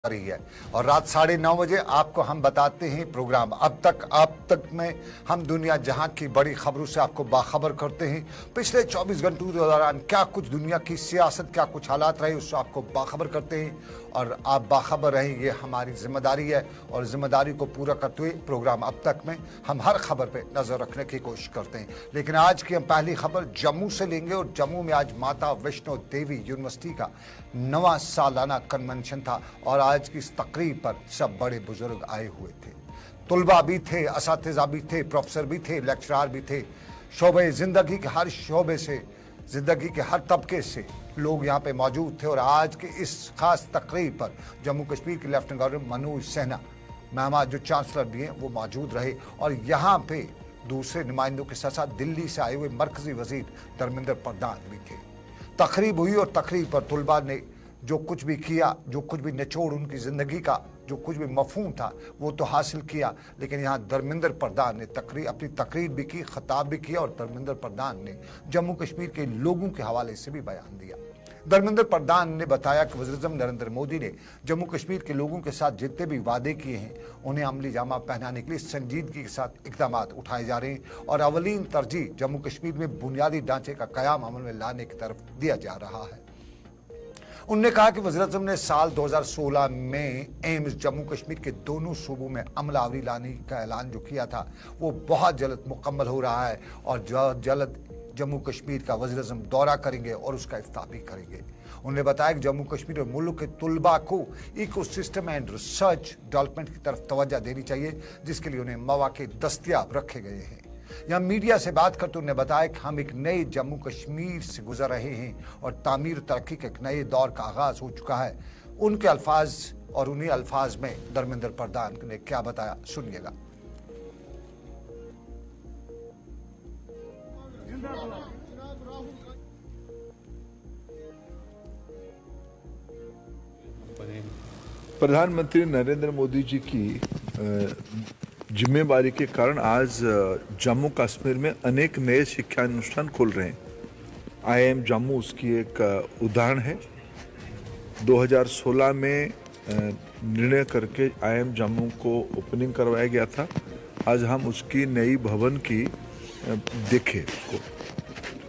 रही है और रात 9:30 आपको हम बताते हैं प्रोग्राम अब तक में हम दुनिया जहां की बड़ी खबरों से आपको बाखबर करते हैं। पिछले 24 घंटों के दौरान क्या कुछ दुनिया की सियासत, क्या कुछ हालात रहे, उससे आपको बाखबर करते हैं और आप बाखबर रहें, ये हमारी जिम्मेदारी है। और जिम्मेदारी को पूरा करते हुए प्रोग्राम अब तक में हम हर खबर पे नजर रखने की कोशिश करते हैं। लेकिन आज की हम पहली खबर जम्मू से लेंगे और जम्मू में आज माता वैष्णो देवी यूनिवर्सिटी का 9वां सालाना कन्वेंशन था और आज की इस तकरीब पर सब बड़े बुजुर्ग आए हुए थे। तुलबा भी थे, असातिज़ा भी थे, प्रोफेसर भी थे, लेक्चरार भी थे। शोबे जिंदगी के हर शोबे से, जिंदगी के हर तबके से लोग यहाँ पे मौजूद थे और आज के इस खास तकरीब पर जम्मू कश्मीर के लेफ्टिनेंट गवर्नर मनोज सिन्हा मेहमान जो चांसलर भी हैं वो मौजूद रहे और यहाँ पे दूसरे नुमाइंदों के साथ साथ दिल्ली से आए हुए मरकजी वजीर धर्मेंद्र प्रधान भी थे। तकरीब हुई और तकरीब पर तुलबा ने जो कुछ भी किया, जो कुछ भी निचोड़ उनकी ज़िंदगी का जो कुछ भी मफहूम था वो तो हासिल किया। लेकिन यहाँ धर्मेंद्र प्रधान ने अपनी तकरीर भी की, खिताब भी किया और धर्मेंद्र प्रधान ने जम्मू कश्मीर के लोगों के हवाले से भी बयान दिया। धर्मेंद्र प्रधान ने बताया कि वज़ीर-ए-आज़म नरेंद्र मोदी ने जम्मू कश्मीर के लोगों के साथ जितने भी वादे किए हैं उन्हें अमली जामा पहनाने के लिए संजीदगी के साथ इक़दाम उठाए जा रहे हैं और अवलीन तरजीह जम्मू कश्मीर में बुनियादी ढांचे का क़याम अमल में लाने की तरफ दिया जा रहा है। उन्होंने कहा कि वज़ीर-ए-आज़म ने साल 2016 में एम्स जम्मू कश्मीर के दोनों सूबों में अमलावरी लाने का ऐलान जो किया था वो बहुत जल्द मुकम्मल हो रहा है और जल्द जम्मू कश्मीर का वज़ीर-ए-आज़म दौरा करेंगे और उसका इफ्ताह भी करेंगे। उन्होंने बताया कि जम्मू कश्मीर और मुल्क के तुलबा को इकोसिस्टम एंड रिसर्च डेवलपमेंट की तरफ तवज्जो देनी चाहिए जिसके लिए उन्हें मौके दस्तयाब रखे गए हैं। यहाँ मीडिया से बात करते उन्होंने बताया कि हम एक नए जम्मू कश्मीर से गुजर रहे हैं और तामीर तरक्की के एक नए दौर का आगाज हो चुका है। उनके अल्फाज और उन्हीं अल्फाज में धर्मेंद्र प्रधान ने क्या बताया, सुनिएगा। प्रधानमंत्री नरेंद्र मोदी जी की जिम्मेवारी के कारण आज जम्मू कश्मीर में अनेक नए शिक्षा अनुष्ठान खुल रहे हैं। IIM जम्मू उसकी एक उदाहरण है। 2016 में निर्णय करके IIM जम्मू को ओपनिंग करवाया गया था। आज हम उसकी नई भवन की देखे उसको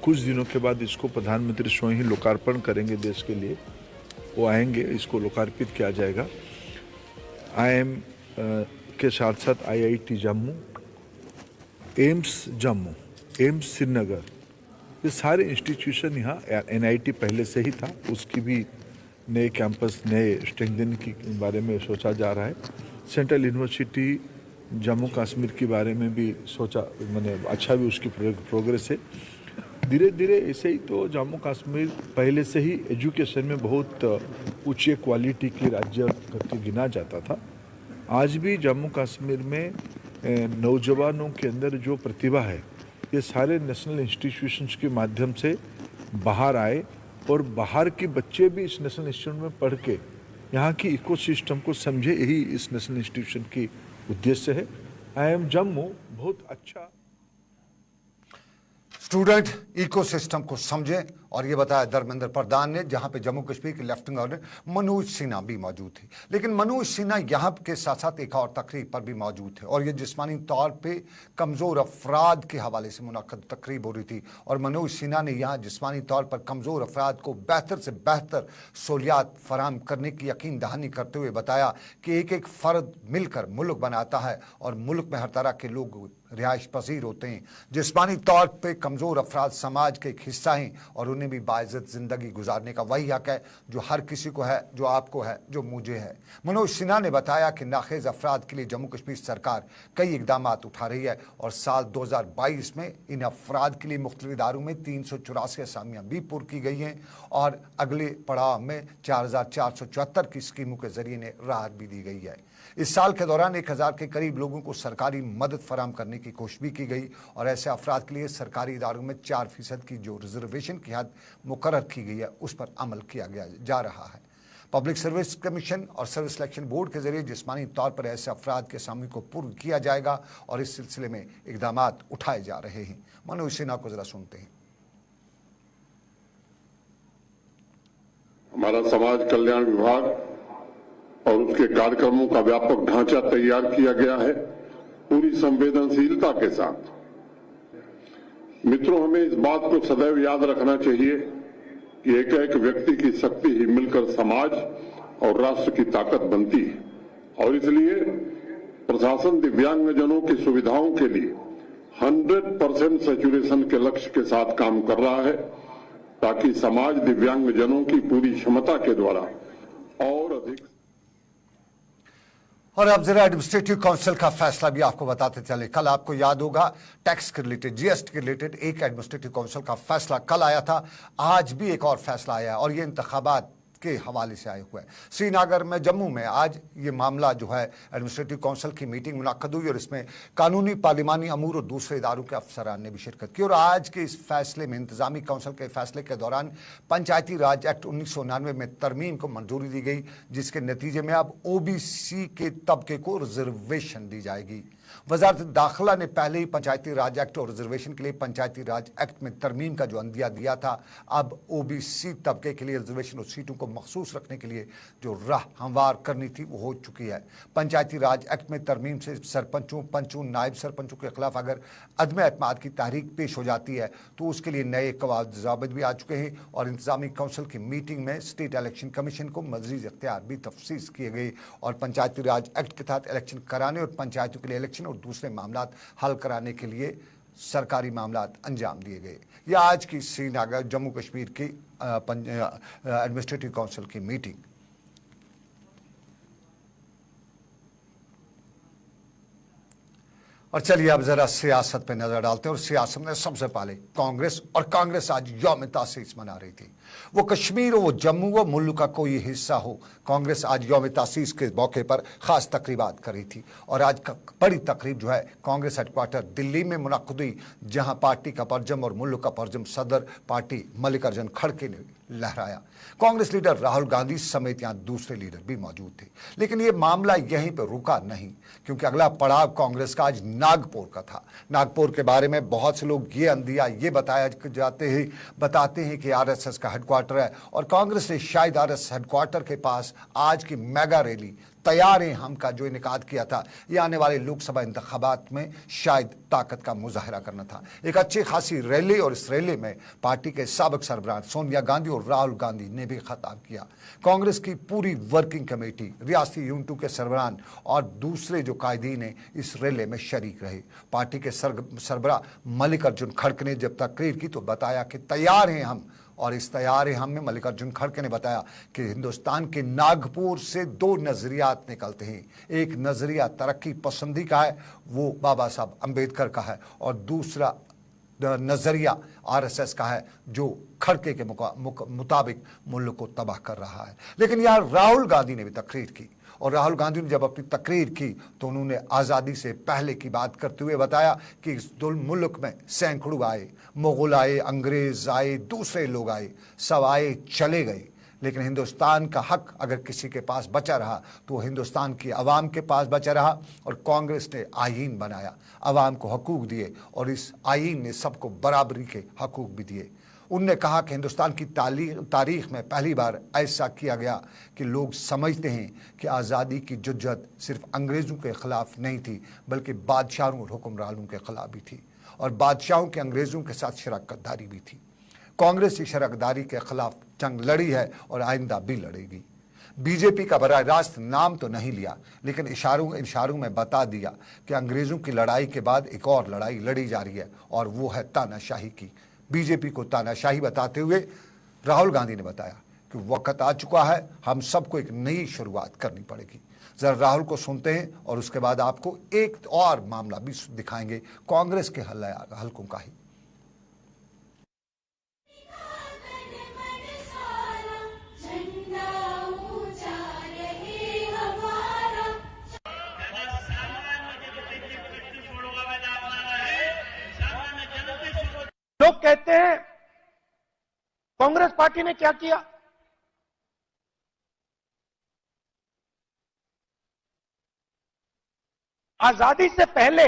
कुछ दिनों के बाद इसको प्रधानमंत्री स्वयं ही लोकार्पण करेंगे देश के लिए। वो आएंगे, इसको लोकार्पित किया जाएगा। IIM के साथ साथ IIT Jammu, AIIMS Jammu, AIIMS Srinagar, ये सारे इंस्टीट्यूशन यहाँ, NIT पहले से ही था, उसकी भी नए कैंपस, नए स्ट्रेंथनिंग के बारे में सोचा जा रहा है। सेंट्रल यूनिवर्सिटी जम्मू कश्मीर के बारे में भी सोचा, मैंने अच्छा भी उसकी प्रोग्रेस है। धीरे धीरे ऐसे ही तो जम्मू कश्मीर पहले से ही एजुकेशन में बहुत ऊंचे क्वालिटी की राज्य करके गिना जाता था। आज भी जम्मू कश्मीर में नौजवानों के अंदर जो प्रतिभा है ये सारे नेशनल इंस्टीट्यूशंस के माध्यम से बाहर आए और बाहर के बच्चे भी इस नेशनल इंस्टीट्यूशन में पढ़ के यहाँ की इकोसिस्टम को समझे, यही इस नेशनल इंस्टीट्यूशन की उद्देश्य है। IIM जम्मू बहुत अच्छा स्टूडेंट इकोसिस्टम को समझें और ये बताया धर्मेंद्र प्रधान ने, जहां पे जम्मू कश्मीर के लेफ्टिनेंट गवर्नर मनोज सिन्हा भी मौजूद थे। लेकिन मनोज सिन्हा यहाँ के साथ साथ एक और तकरीब पर भी मौजूद थे और ये जिस्मानी तौर पे कमज़ोर अफराद के हवाले से मुनक्कद तकरीब हो रही थी और मनोज सिन्हा ने यहाँ जिस्मानी तौर पर कमज़ोर अफराद को बेहतर से बेहतर सहूलियात फराहम करने की यकीन दहानी करते हुए बताया कि एक एक फ़र्द मिलकर मुल्क बनाता है और मुल्क में हर तरह के लोग रिहाइश पजीर होते हैं। जिस्मानी तौर पे कमज़ोर अफराद समाज के एक हिस्सा हैं और उन्हें भी बाइज़्ज़त ज़िंदगी गुजारने का वही हक है जो हर किसी को है, जो आपको है, जो मुझे है। मनोज सिन्हा ने बताया कि नाखेज़ अफराद के लिए जम्मू कश्मीर सरकार कई इक़दाम उठा रही है और साल 2022 में इन अफराद के लिए मुख्तलिफ इदारों में 384 असामियाँ भी पुर की गई हैं और अगले पड़ाव में 4474 की स्कीमों के ज़रिए ने राहत भी दी गई है। इस साल के दौरान 1000 के करीब लोगों को सरकारी मदद फराहम करने की कोशिश भी की गई और ऐसे अफराद के लिए सरकारी इदारों में 4% की जो रिजर्वेशन की हद मुकर्रर की गई है उस पर अमल किया जा रहा है। पब्लिक सर्विस कमीशन और सर्विस सिलेक्शन बोर्ड के जरिए जिस्मानी तौर पर ऐसे अफराद के असामी को पूर्ण किया जाएगा और इस सिलसिले में इकदाम उठाए जा रहे हैं। मनोज सिन्हा को जरा सुनते हैं। हमारा समाज कल्याण विभाग और उसके कार्यक्रमों का व्यापक ढांचा तैयार किया गया है, पूरी संवेदनशीलता के साथ। मित्रों, हमें इस बात को सदैव याद रखना चाहिए कि एक एक व्यक्ति की शक्ति ही मिलकर समाज और राष्ट्र की ताकत बनती है, और इसलिए प्रशासन दिव्यांगजनों की सुविधाओं के लिए 100% सैचुरेशन के लक्ष्य के साथ काम कर रहा है, ताकि समाज दिव्यांगजनों की पूरी क्षमता के द्वारा और अधिक। और अब जरा एडमिनिस्ट्रेटिव काउंसिल का फैसला भी आपको बताते चले। कल आपको याद होगा टैक्स के रिलेटेड, जीएसटी के रिलेटेड एक एडमिनिस्ट्रेटिव काउंसिल का फैसला कल आया था। आज भी एक और फैसला आया और ये इंतखाबात के हवाले से आए हुए हैं। श्रीनगर में, जम्मू में आज ये मामला जो है एडमिनिस्ट्रेटिव काउंसिल की मीटिंग मुनक्कद हुई और इसमें कानूनी, पार्लिमानी अमूर और दूसरे इदारों के अफसरान ने भी शिरकत की। और आज के इस फैसले में, इंतजामी काउंसिल के फैसले के दौरान पंचायती राज एक्ट 1999 में तरमीम को मंजूरी दी गई, जिसके नतीजे में अब ओबीसी के तबके को रिजर्वेशन दी जाएगी। वजारत दाखिला ने पहले ही पंचायती राज एक्ट और रिजर्वेशन के लिए पंचायती राज एक्ट में तरमीम का जो अंदिया दिया था, अब ओबीसी तबके के लिए रिजर्वेशन और सीटों को मखसूस रखने के लिए जो राह हमवार करनी थी वो हो चुकी है। पंचायती राज एक्ट में तरमीम से सरपंचों, पंचों, नायब सरपंचों के खिलाफ अगर अदम एतमाद की तहरीक पेश हो जाती है तो उसके लिए नए ज़ाबित भी आ चुके हैं। और इंतजामी काउंसिल की मीटिंग में स्टेट इलेक्शन कमीशन को मज़ीद इख्तियार भी तफसीस किए गए और पंचायती राज एक्ट के तहत इलेक्शन कराने और पंचायतों के लिए इलेक्शन और दूसरे मामलात हल कराने के लिए सरकारी मामलात अंजाम दिए गए। यह आज की श्रीनगर, जम्मू कश्मीर की एडमिनिस्ट्रेटिव काउंसिल की मीटिंग। और चलिए अब जरा सियासत पे नजर डालते हैं। और सियासत में सबसे पहले कांग्रेस आज यौम तासीस मना रही थी। वो कश्मीर हो, वो जम्मू हो, मुल्क का कोई हिस्सा हो, कांग्रेस आज यौम तासीस के मौके पर खास तकरीबात कर रही थी। और आज का बड़ी तकरीब जो है कांग्रेस हेडक्वार्टर दिल्ली में मुनक्कद हुई, जहां पार्टी का परचम और मुल्क का परचम सदर पार्टी मल्लिकार्जुन खड़गे ने लहराया। कांग्रेस लीडर राहुल गांधी समेत यहां दूसरे लीडर भी मौजूद थे। लेकिन यह मामला यहीं पर रुका नहीं, क्योंकि अगला पड़ाव कांग्रेस का आज नागपुर का था। नागपुर के बारे में बहुत से लोग ये अंदिया ये बताते हैं कि आरएसएस का हेडक्वार्टर है और कांग्रेस ने शायद आरएसएस हेडक्वार्टर के पास आज की मेगा रैली तैयार हैं हम का जो इनेकाद किया था, ये आने वाले लोकसभा इंतखाबात में शायद ताकत का मुजाहरा करना था। एक अच्छी खासी रैली और इस रैली में पार्टी के साबिक सरबराह सोनिया गांधी और राहुल गांधी ने भी खिताब किया। कांग्रेस की पूरी वर्किंग कमेटी, रियासती यूनिटों के सरबराह और दूसरे जो कायदीन इस रैली में शरीक रहे। पार्टी के सरबराह मल्लिकार्जुन खड़गे ने जब तकरीर की तो बताया कि तैयार हैं हम, और इस तैयार हम में मल्लिकार्जुन खड़गे ने बताया कि हिंदुस्तान के नागपुर से दो नजरियात निकलते हैं। एक नजरिया तरक्की पसंदी का है, वो बाबा साहब अंबेडकर का है, और दूसरा नजरिया आरएसएस का है जो खड़गे के मुताबिक मुल्क को तबाह कर रहा है। लेकिन यार राहुल गांधी ने भी तकरीर की, और राहुल गांधी ने जब अपनी तकरीर की तो उन्होंने आज़ादी से पहले की बात करते हुए बताया कि इस मुल्क में सैकड़ों आए, मुगल आए, अंग्रेज आए, दूसरे लोग आए, सब आए चले गए, लेकिन हिंदुस्तान का हक अगर किसी के पास बचा रहा तो हिंदुस्तान की आवाम के पास बचा रहा। और कांग्रेस ने आईन बनाया, आवाम को हकूक दिए, और इस आईन ने सबको बराबरी के हकूक भी दिए। उनने कहा कि हिंदुस्तान की तारीख में पहली बार ऐसा किया गया कि लोग समझते हैं कि आज़ादी की जुज्जत सिर्फ अंग्रेज़ों के ख़िलाफ़ नहीं थी, बल्कि बादशाहों और हुक्मरानों के ख़िलाफ़ भी थी, और बादशाहों के अंग्रेज़ों के साथ शराकतदारी भी थी। कांग्रेस की शराकतदारी के ख़िलाफ़ जंग लड़ी है और आइंदा भी लड़ेगी। बीजेपी का बराह रास्त नाम तो नहीं लिया, लेकिन इशारों में बता दिया कि अंग्रेज़ों की लड़ाई के बाद एक और लड़ाई लड़ी जा रही है, और वो है तानाशाही की। बीजेपी को तानाशाही बताते हुए राहुल गांधी ने बताया कि वक्त आ चुका है, हम सबको एक नई शुरुआत करनी पड़ेगी। जरा राहुल को सुनते हैं और उसके बाद आपको एक और मामला भी दिखाएंगे कांग्रेस के हलकों का ही। लोग कहते हैं कांग्रेस पार्टी ने क्या किया। आजादी से पहले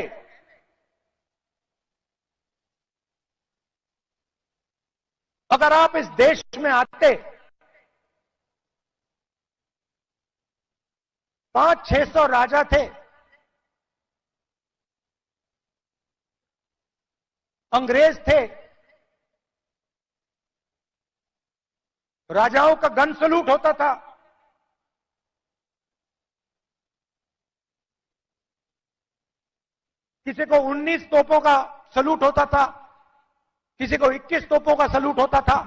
अगर आप इस देश में आते 500-600 राजा थे, अंग्रेज थे, राजाओं का गन सलूट होता था। किसी को 19 तोपों का सलूट होता था, किसी को 21 तोपों का सलूट होता था।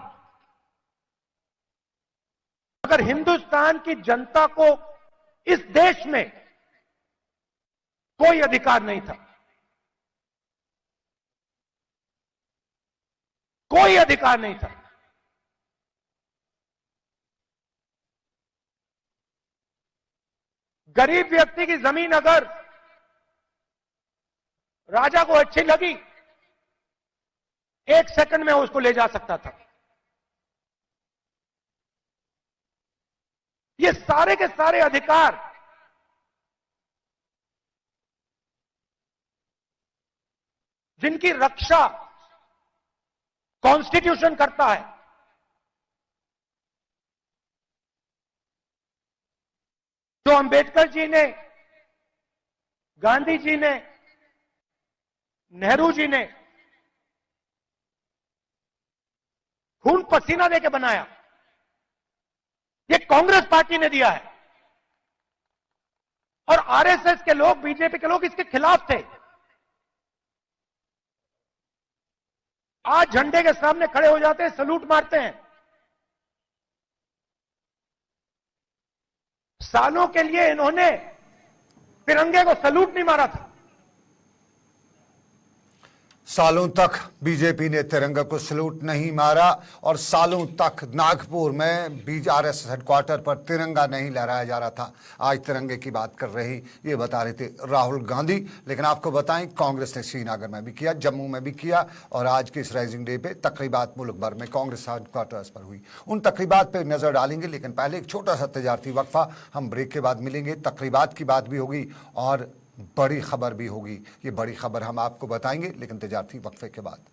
अगर हिंदुस्तान की जनता को इस देश में कोई अधिकार नहीं था, कोई अधिकार नहीं था, गरीब व्यक्ति की जमीन अगर राजा को अच्छी लगी, 1 सेकंड में उसको ले जा सकता था। ये सारे के सारे अधिकार जिनकी रक्षा कॉन्स्टिट्यूशन करता है, जो अंबेडकर जी ने, गांधी जी ने, नेहरू जी ने खून पसीना देके बनाया, ये कांग्रेस पार्टी ने दिया है। और आरएसएस के लोग, बीजेपी के लोग इसके खिलाफ थे। आज झंडे के सामने खड़े हो जाते हैं, सलूट मारते हैं। सालों के लिए इन्होंने तिरंगे को सलूट नहीं मारा था। सालों तक बीजेपी ने तिरंगा को सलूट नहीं मारा और सालों तक नागपुर में आरएसएस हेडक्वार्टर पर तिरंगा नहीं लहराया जा रहा था। आज तिरंगे की बात कर रहे, ये बता रहे थे राहुल गांधी। लेकिन आपको बताएं, कांग्रेस ने श्रीनगर में भी किया, जम्मू में भी किया और आज के इस राइजिंग डे पे तकरीबात मुल्क भर में कांग्रेस हेडक्वार्टर्स पर हुई। उन तकरीबात पर नजर डालेंगे, लेकिन पहले एक छोटा सा तजारती वक्फा। हम ब्रेक के बाद मिलेंगे, तकरीबात की बात भी होगी और बड़ी खबर भी होगी। ये बड़ी खबर हम आपको बताएंगे, लेकिन तजारती वक्फे के बाद।